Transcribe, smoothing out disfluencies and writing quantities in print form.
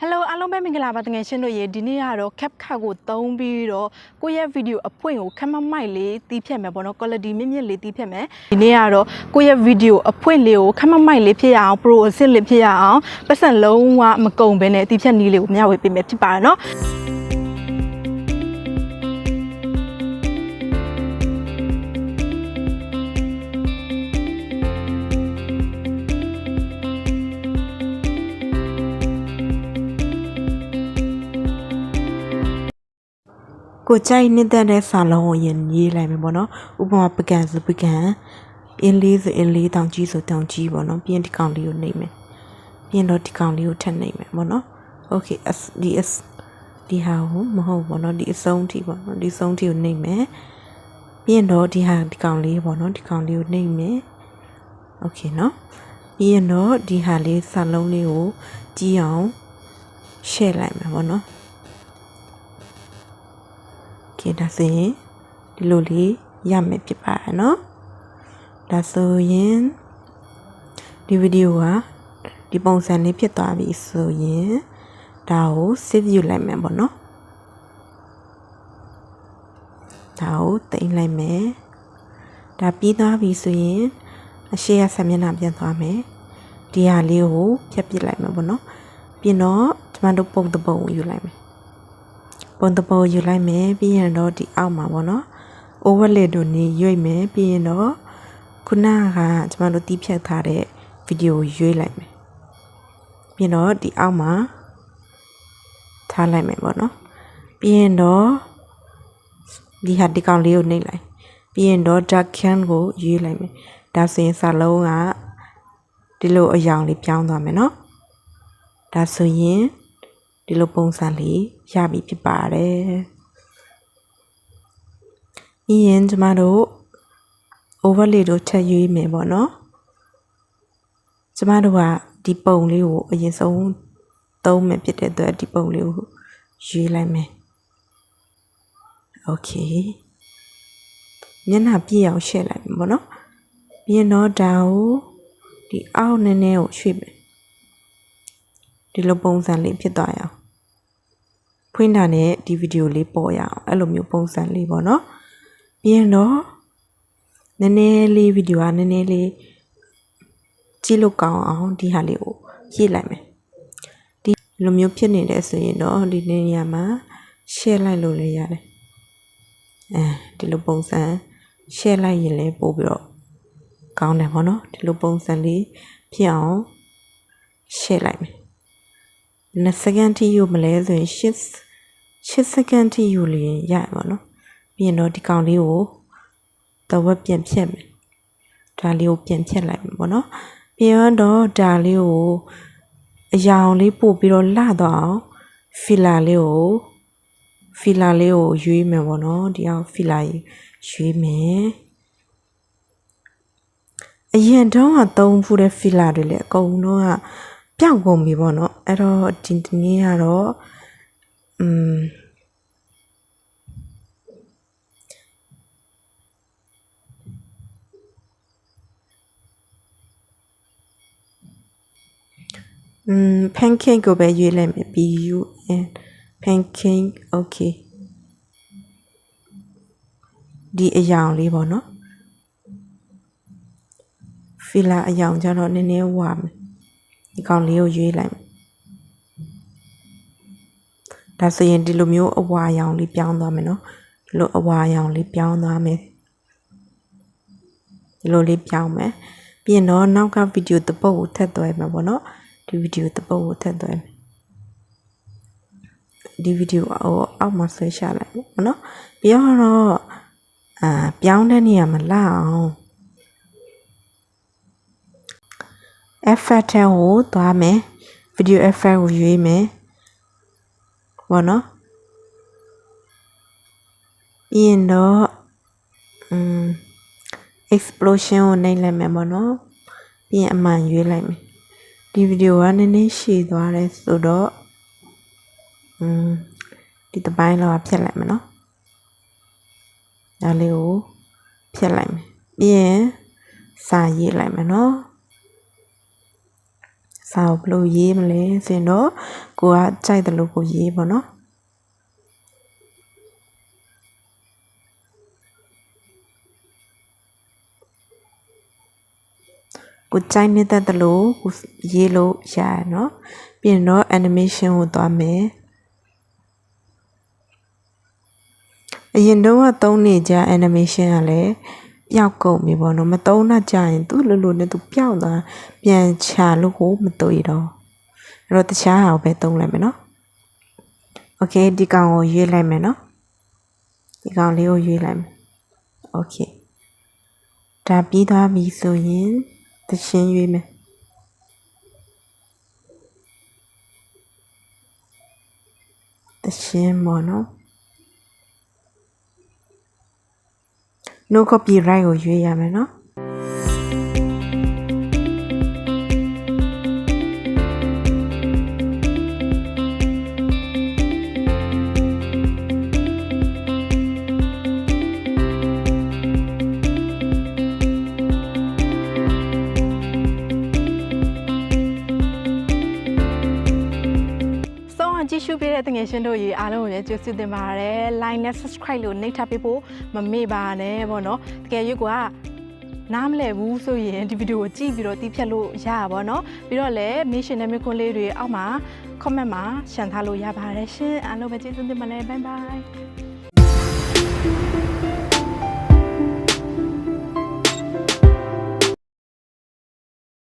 Hello အားလုံးပဲမင်္ဂလာပါတကယ်ရှင်းတို့ရေဒီနေ့ကတော့ CapCut ကိုသုံးပြီးတော့ကိုယ့်ရဲ့ video အပွင့်ကိုခက်မမိုက်လေးတီးဖြတ်မယ်ပေါ့နော် quality မြင့်မြင့်လေးတီးဖြတ်မယ်ဒီနေ့ကတော့ကိုယ့်ရဲ့ video အပွင့်လေးကိုခက်မမိုက်လေးဖြစ်ရအောင် pro အဆင့်လေးဖြစ်ရအောင်ပတ်စံလုံးဝမကုန်ဘဲနဲ့တီးဖြတ်နည်းလေးကိုမျှဝေပေးမယ်ဖြစ်ပါတယ်နော်ကိုကြိုက်နေတဲ့စာလုံးကိုရင်ရေးလိုက်မယ်ပေါ့နော်ဥပမာပကံဆိုပကံအင်းလေးဆိုအင်းလေးတောင်ကြီးဆိုတောင်ကြီးပေါ့နော်ပြီးရင်ဒီကောင်လေးကိုနှိပ်မယ်ပြီးရင်တော့ဒီကောင်လေးကိုထပ်နှိပ်မယ်ပေါ့နော် okayဒီဟာကိုမဟုတ်ပေါ့နော်ဒီအဆုံးထိပေါ့နော်ဒီဆုံးထိကိုနှိပ်မယ်ပြီးရင်တော့ဒီကောင်လေးပေါ့နော်ဒီကောင်လေးကိုနှိပ်မယ် okay နော်ပြီးရင်တော့ဒီဟာလေးစာလုံးလေးကိုကြီးအောင် share လိုက်မယ်ပေါ့နော်ဒါဆိုရင်ဒီလိုလေးရမယ်ဖြစ်ပါတယ်နော်ဒါဆိုရင်ဒီဗီဒီယိုကဒီပုံစံလေးဖြစ်သွားပြီဆိုရင်ဒါကို save ယူလိုက်မယ်ပေါ့နော်ဒါကိုတင်လိုက်မယ်ဒါပြီးသွားပြီဆိုရင်အရှိရဆက်မျက်နှာပြန်သွားမယ်ဒီဟာလေးကိုဖြတ်ပစ်လိုက်မယ်ပေါ့နော်ပြီးတော့ကျွန်တော်ပုံတစ်ပုံကိုယူလိုက်မယ်ပုံတပေါ်ယူလိုက်မယ်ပြီးရင်တော့ဒီအောက်မှာပေါ့နော် overlay တို့နေရွေ့မယ်ပြီးရင်တော့ခုနကကျွန်တော်တို့တီးဖြတ်ထားတဲ့ဗီဒီယိုရွေ့လိုက်မယ်ပြီးတော့ဒီအောက်မှာထားလိုက်မယ်ပေါ့နော်ပြီးရင်တော့ဒီကောင်လေးကိုနှိပ်လိုက်ပြီးရင်တော့ dark can ကိုရွေ့လိုက်မယ်ဒါဆိုရင်စာလုံးကဒီလိုအရောင်လေးပြောင်းသွားမယ်နော်ဒါဆိုရင်ဒီလိုပုံစံလေးရပြီဖြစ်ပါတယ်။ပြီးရင်ကျမတို့ overlay တို့ထပ်ရွေးမယ်ပေါ့နော်။ကျမတို့ကဒီပုံလေးကိုအရင်ဆုံးသုံးမယ်ဖြစ်တဲ့အတွက်ဒီပုံလေးကိုရွေးလိုက်မယ်။ Okay ။မျက်နှာပြည့်အောင်ရှင်းလိုက်မယ်ပေါ့နော်။ပြီးရင်တော့ဒါကိုဒီအောက်နည်းနည်းကိုရွှေ့မယ်။ဒီလိုပုံစံလေးဖြစ်သွားရအောင်ဖွင့်တာနဲ့ဒီဗီဒီယိုလေးပေါ်ရအောင်အဲ့လိုမျိုးပုံစံလေးပေါ့နော်ပြီးရင်တော့နည်းနည်းလေးဗီဒီယိုကနည်းနည်းလေးကြည့်လို့ကောင်းအောင်ဒီဟာလေးကိုရေးလိုက်မယ်ဒီလိုမျိုးဖြစ်နေတယ်ဆိုရင်တော့ဒီနေရာမှာ share လိုက်လို့လည်းရတယ်ဒီလိုပုံစံ share လိုက်ရင်လည်းပို့ပြီးတော့ကောင်းတယ်ပေါ့နော်ဒီလိုပုံစံလေးဖြစ်အောင် share လိုက်မယ်2 second ထိယူမလဲဆိုရင်8 second ထိယူလို့ရပါတော့ပြီးရင်တော့ဒီကောင်လေးကိုတော့ပြန်ဖြတ်မယ်ဒါလေးကိုပြန်ဖြတ်လိုက်မယ်ပေါ့နော်ပြီးတော့ဒါလေးကိုအရောင်လေးပို့ပြီးတော့လှတော့အောင်ဖီလာလေးကိုရွေးမယ်ပေါ့နော်ဒီအောင်ဖီလာရွေးမယ်အရင်တော့သုံးဖူးတဲ့ဖီလာတွေလည်းအကုန်လုံးကပြောင်းကုန်ပြီပေါ့နော်အဲ့တော့ဒီနေ့ကတော့pancake ကိုပဲရွေးလိုက်မယ် BUN pancake okay ဒီအရောင်လေးပေါ့နော်ဖီလာအရောင်ကျတော့နည်းနည်းဝါမယ်ဒီကောင်လေးကိုရွေးလိုက်မယ်ဒါဆိုရင်ဒီလိုမျိုးအဝါရောင်လေးပြောင်းသွားမယ်နော်ဒီလိုအဝါရောင်လေးပြောင်းသွားမယ်ဒီလိုလေးပြောင်းမယ်ပြီးရင်တော့နောက်ကဗီဒီယိုတစ်ပုတ်ကိုထပ်သွဲမှာပေါ့နော်ဒီဗီဒီယိုတစ်ပုတ်ကိုထပ်သွဲမယ်ဒီဗီဒီယိုအောက်မှာဆွဲချလိုက်ပေါ့နော်ပြီးတော့ပြောင်းတဲ့နေရာမှာလာအောင်effect ကိုသွားမယ် video effect ကိုရွေးမယ်ပေါ့နော်ပြီးရင်တော့ explosion ကိုနှိပ်လိုက်မယ်ပေါ့နော်ပြီးရင်အမှန်ရွေးလိုက်မယ်ဒီဗီဒီယိုကနည်းနည်းရှည်သွားတယ်ဆိုတော့ဒီတစ်ပိုင်းလောက်ဖြတ်လိုက်မယ်နော်ဒါလေးကိုဖြတ်လိုက်မယ်ပြီးရင်စာရေးလိုက်မယ်နော် စာကိုဘယ်လိုရေးမလဲဆိုရင်တော့ကိုကကြိုက်တယ်လို့ကိုရေးပေါ့နော်ကိုကြိုက်နေတဲ့တယ်လို့ကိုရေးလို့ရရနော်ပြီးရင်တော့ animation ကိုသွားမယ်အရင်တော့သုံးနေကြ animation ကလည်းပျောက်ကုန်ပြီပေါ့နော်မသုံးတော့ကြရင်သူ့လိုလိုနဲ့သူပျောက်သွားပြန်ချလို့ကိုမတွေ့တော့အဲ့တော့တခြားဟာကိုပဲသုံးလိုက်မယ်နော်โอเคဒီကောင်ကိုရွေးလိုက်မယ်နော်ဒီကောင်လေးကိုရွေးလိုက်မယ်โอเคဒါပြီးသွားပြီဆိုရင်သချင်းရွေးမယ်သချင်းပေါ့နော် no copyright ကိုရွေးရမယ်နော်ကြည့်ရှုပေးတဲ့တငယ်ချင်းတို့ရေအားလုံးကိုလည်းကျေးဇူးတင်ပါတယ် like နဲ့ subscribe လို့နှိပ်ထားပေးဖို့မမေ့ပါနဲ့ပေါ့နော်တကယ်ရွေးကနားမလည်ဘူးဆိုရင်ဒီဗီဒီယိုကိုကြည့်ပြီးတော့တီးဖြတ်လို့ရပါဘောနော်ပြီးတော့လည်း mission နဲ့ mission လေးတွေအောက်မှာ comment မှာရှင်းထားလို့ရပါတယ်ရှင်အားလုံးပဲကျေးဇူးတင်ပါတယ် bye bye